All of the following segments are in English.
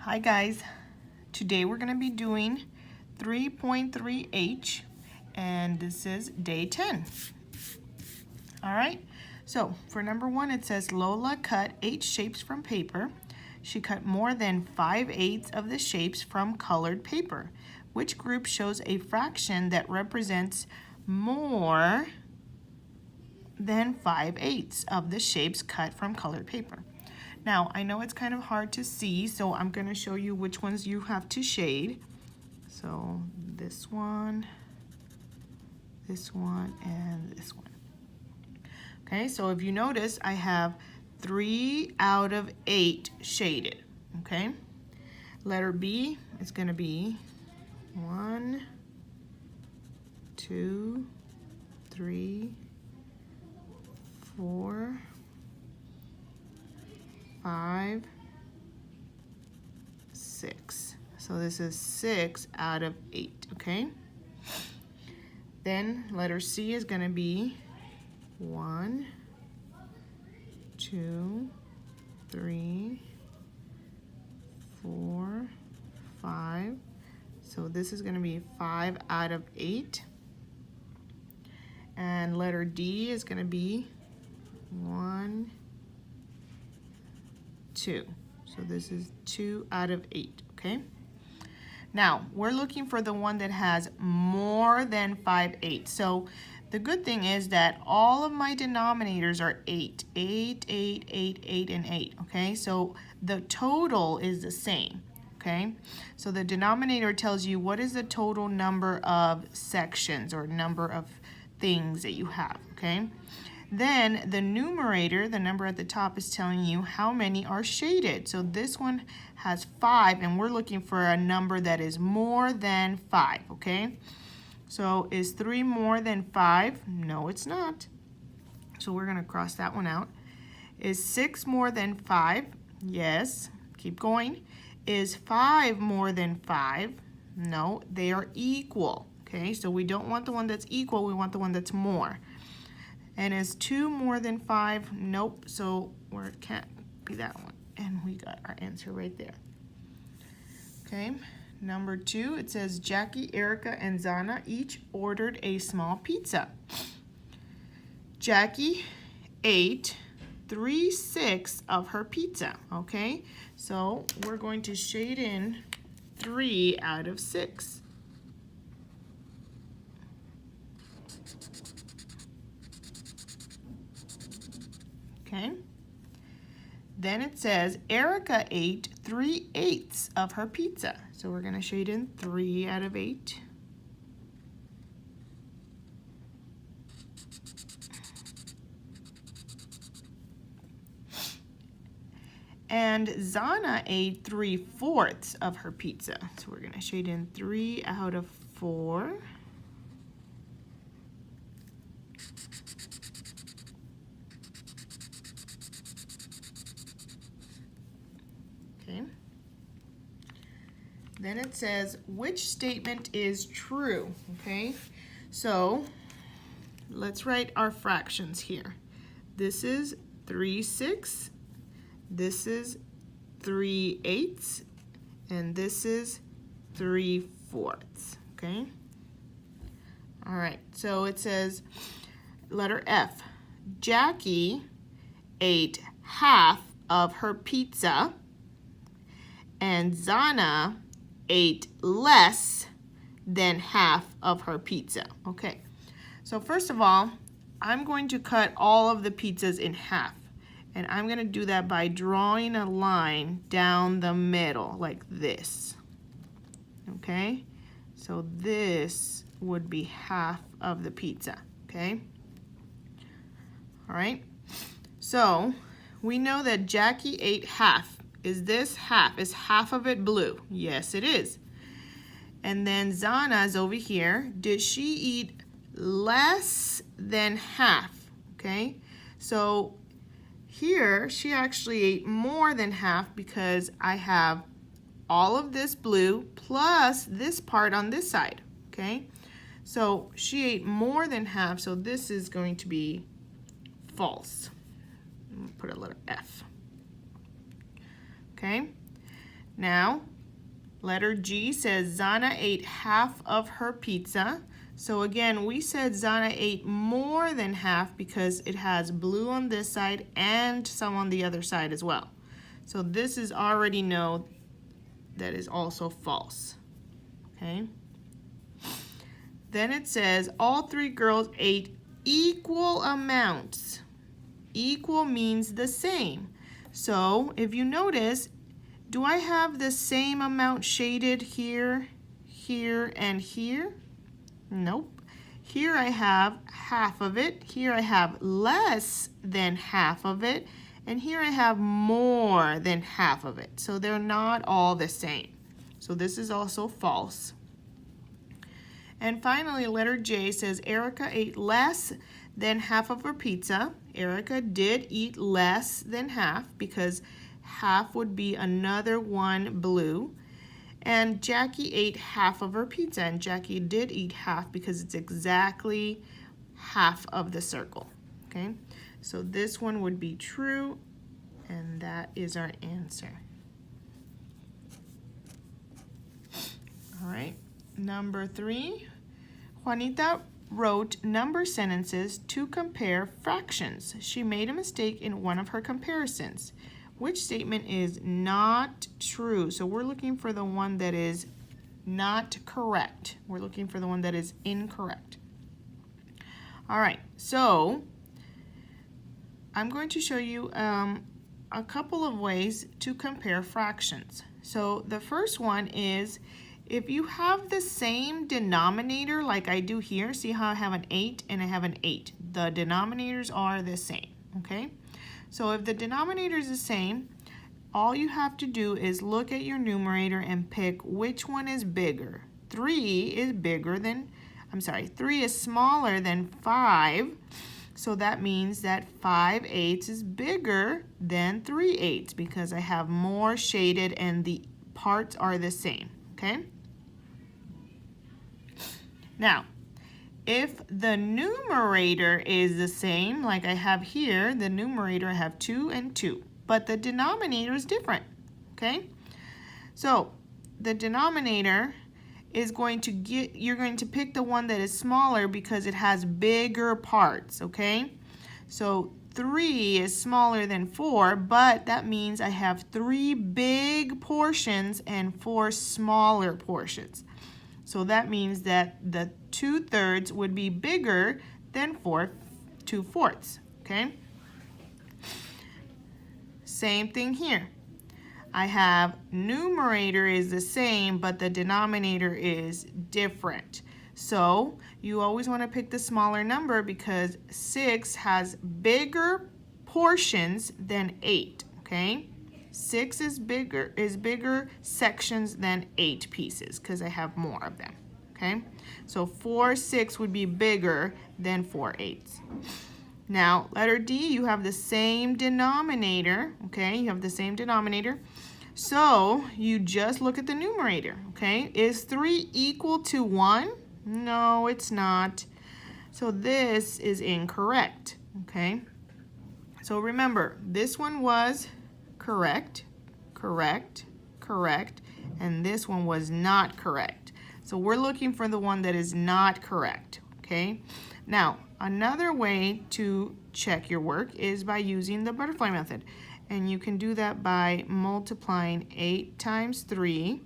Hi guys, today we're going to be doing 3.3H and this is day 10. Alright, so for number 1 it says Lola cut 8 shapes from paper. She cut more than 5/8 of the shapes from colored paper. Which group shows a fraction that represents more than 5/8 of the shapes cut from colored paper? Now, I know it's kind of hard to see, so I'm going to show you which ones you have to shade. So this one, and this one. Okay, so if you notice, I have 3 out of 8 shaded, okay? Letter B is going to be 1, 2, 3, 4, 5, 6. So this is 6 out of 8, okay? Then letter C is going to be 1, 2, 3, 4, 5. So this is going to be 5 out of 8. And letter D is going to be 1, 2. So this is 2 out of 8, okay? Now, we're looking for the one that has more than 5/8. So the good thing is that all of my denominators are 8. 8, 8, 8, 8, and 8, okay? So the total is the same, okay? So the denominator tells you what is the total number of sections or number of things that you have, okay? Then the numerator, the number at the top, is telling you how many are shaded. So this one has 5, and we're looking for a number that is more than 5, okay? So is 3 more than 5? No, it's not. So we're going to cross that one out. Is 6 more than 5? Yes. Keep going. Is 5 more than 5? No, they are equal, okay? So we don't want the one that's equal, we want the one that's more. And is 2 more than 5? Nope, so it can't be that one. And we got our answer right there. Okay, number 2, it says Jackie, Erica, and Zana each ordered a small pizza. Jackie ate 3/6 of her pizza, okay? So we're going to shade in 3 out of 6. Okay. Then it says Erica ate 3/8 of her pizza. So we're going to shade in 3 out of 8. And Zana ate 3/4 of her pizza. So we're going to shade in 3 out of 4. Okay. Then it says, which statement is true? Okay, so let's write our fractions here. This is 3/6, this is 3/8, and this is 3/4, okay? All right, so it says, letter F, Jackie ate half of her pizza, and Zana ate less than half of her pizza. Okay, so first of all, I'm going to cut all of the pizzas in half. And I'm going to do that by drawing a line down the middle like this. Okay, so this would be half of the pizza. Okay, all right, so we know that Jackie ate half. Is this half? Is half of it blue? Yes, it is. And then Zana's over here. Did she eat less than half? Okay, so here she actually ate more than half because I have all of this blue plus this part on this side. Okay, so she ate more than half, so this is going to be false. Put a letter F. Okay, Now, letter G says Zana ate half of her pizza. So again, we said Zana ate more than half because it has blue on this side and some on the other side as well. So this is already know that is also false. Okay. Then it says all three girls ate equal amounts. Equal means the same. So if you notice, do I have the same amount shaded here, here, and here? Nope. Here I have half of it. Here I have less than half of it. And here I have more than half of it. So they're not all the same. So this is also false. And finally, letter J says Erica ate less than half of her pizza. Erica did eat less than half because half would be another one blue. And Jackie ate half of her pizza, and Jackie did eat half because it's exactly half of the circle. Okay, so this one would be true, and that is our answer. All right, number 3, Juanita wrote number sentences to compare fractions. She made a mistake in one of her comparisons. Which statement is not true? So we're looking for the one that is not correct. We're looking for the one that is incorrect. All right, so I'm going to show you a couple of ways to compare fractions. So the first one is if you have the same denominator like I do here, see how I have an 8 and I have an 8. The denominators are the same, okay? So if the denominator is the same, all you have to do is look at your numerator and pick which one is bigger. 3 is smaller than 5, so that means that 5/8 is bigger than 3/8 because I have more shaded and the parts are the same, okay? Now, if the numerator is the same, like I have here, the numerator I have 2 and 2, but the denominator is different, okay? So the denominator is going to you're going to pick the one that is smaller because it has bigger parts, okay? So 3 is smaller than 4, but that means I have 3 big portions and 4 smaller portions. So that means that the 2/3 would be bigger than 2/4, okay? Same thing here. I have numerator is the same, but the denominator is different. So you always want to pick the smaller number because 6 has bigger portions than 8, okay? 6 is bigger sections than 8 pieces because I have more of them, okay? So 4/6 would be bigger than 4/8. Now, letter D, you have the same denominator, okay? You have the same denominator. So you just look at the numerator, okay? Is 3 equal to 1? No, it's not. So this is incorrect, okay? So remember, this one was correct, correct, correct, and this one was not correct. So we're looking for the one that is not correct, okay? Now, another way to check your work is by using the butterfly method. And you can do that by multiplying 8 times 3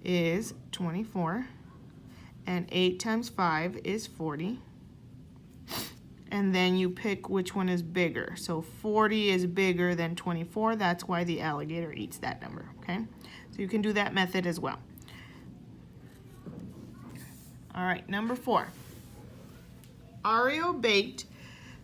is 24, and 8 times 5 is 40. And then you pick which one is bigger. So 40 is bigger than 24. That's why the alligator eats that number, okay? So you can do that method as well. All right, number 4. Ario baked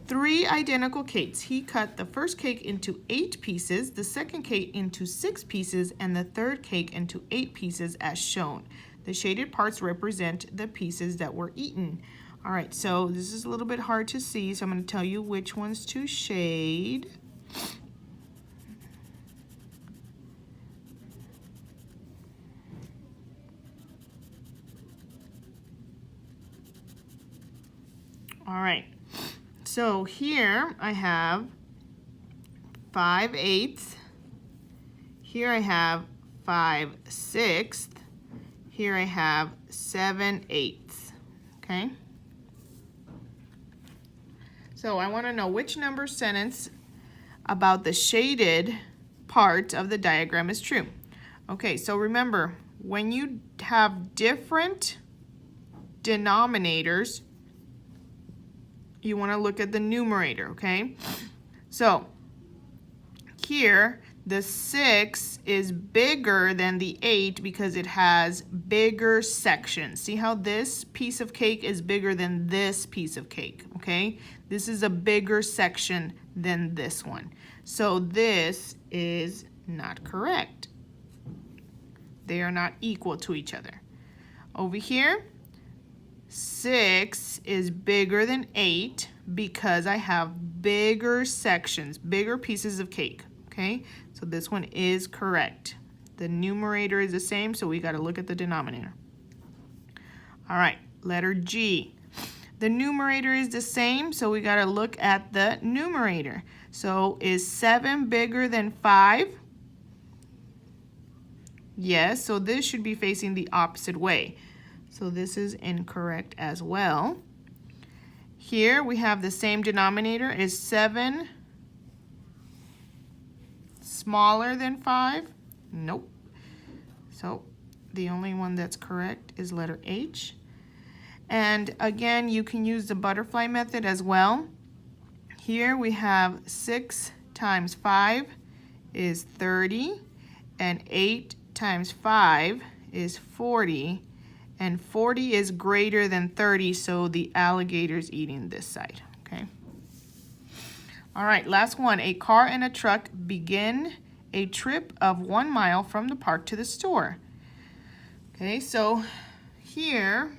3 identical cakes. He cut the first cake into 8 pieces, the second cake into 6 pieces, and the third cake into 8 pieces as shown. The shaded parts represent the pieces that were eaten. All right, so this is a little bit hard to see, so I'm going to tell you which ones to shade. All right, so here I have 5/8. Here I have 5/6. Here I have 7/8. Okay? So I want to know which number sentence about the shaded part of the diagram is true. Okay, so remember, when you have different denominators, you want to look at the numerator, okay? So here, the 6 is bigger than the 8 because it has bigger sections. See how this piece of cake is bigger than this piece of cake, okay? This is a bigger section than this one. So this is not correct. They are not equal to each other. Over here, 6 is bigger than 8 because I have bigger sections, bigger pieces of cake, okay? So this one is correct. The numerator is the same, so we got to look at the denominator. All right, letter G. The numerator is the same, so we got to look at the numerator. So is 7 bigger than 5? Yes, so this should be facing the opposite way. So this is incorrect as well. Here we have the same denominator. Is 7 smaller than 5? Nope. So the only one that's correct is letter H. And again, you can use the butterfly method as well. Here we have 6 times 5 is 30, and 8 times 5 is 40, and 40 is greater than 30, so the alligator's eating this side, okay? All right, last one. A car and a truck begin a trip of 1 mile from the park to the store. Okay, so here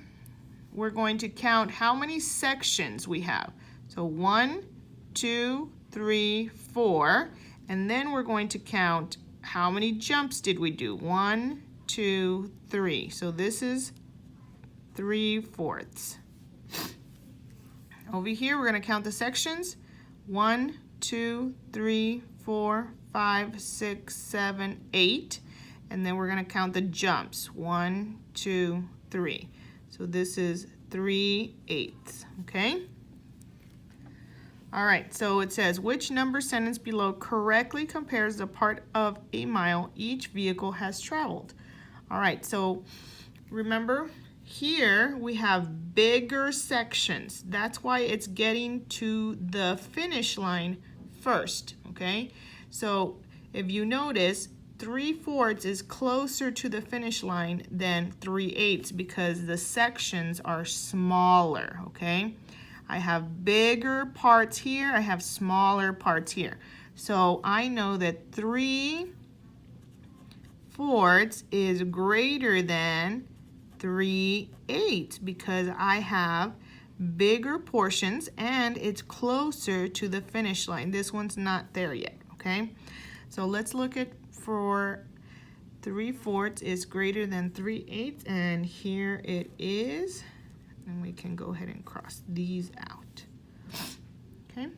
we're going to count how many sections we have. So 1, 2, 3, 4, and then we're going to count how many jumps did we do. 1, 2, 3. So this is 3/4. Over here, we're going to count the sections. 1, 2, 3, 4, 5, 6, 7, 8. And then we're going to count the jumps. 1, 2, 3. So this is 3/8. Okay? All right, so it says, which number sentence below correctly compares the part of a mile each vehicle has traveled? All right, so remember, here we have bigger sections. That's why it's getting to the finish line first, okay? So if you notice, 3/4 is closer to the finish line than 3/8 because the sections are smaller, okay? I have bigger parts here, I have smaller parts here. So I know that 3/4 is greater than 3/8 because I have bigger portions and it's closer to the finish line. This one's not there yet, okay? So let's look at for 3/4 is greater than 3/8, and here it is. And we can go ahead and cross these out. Okay,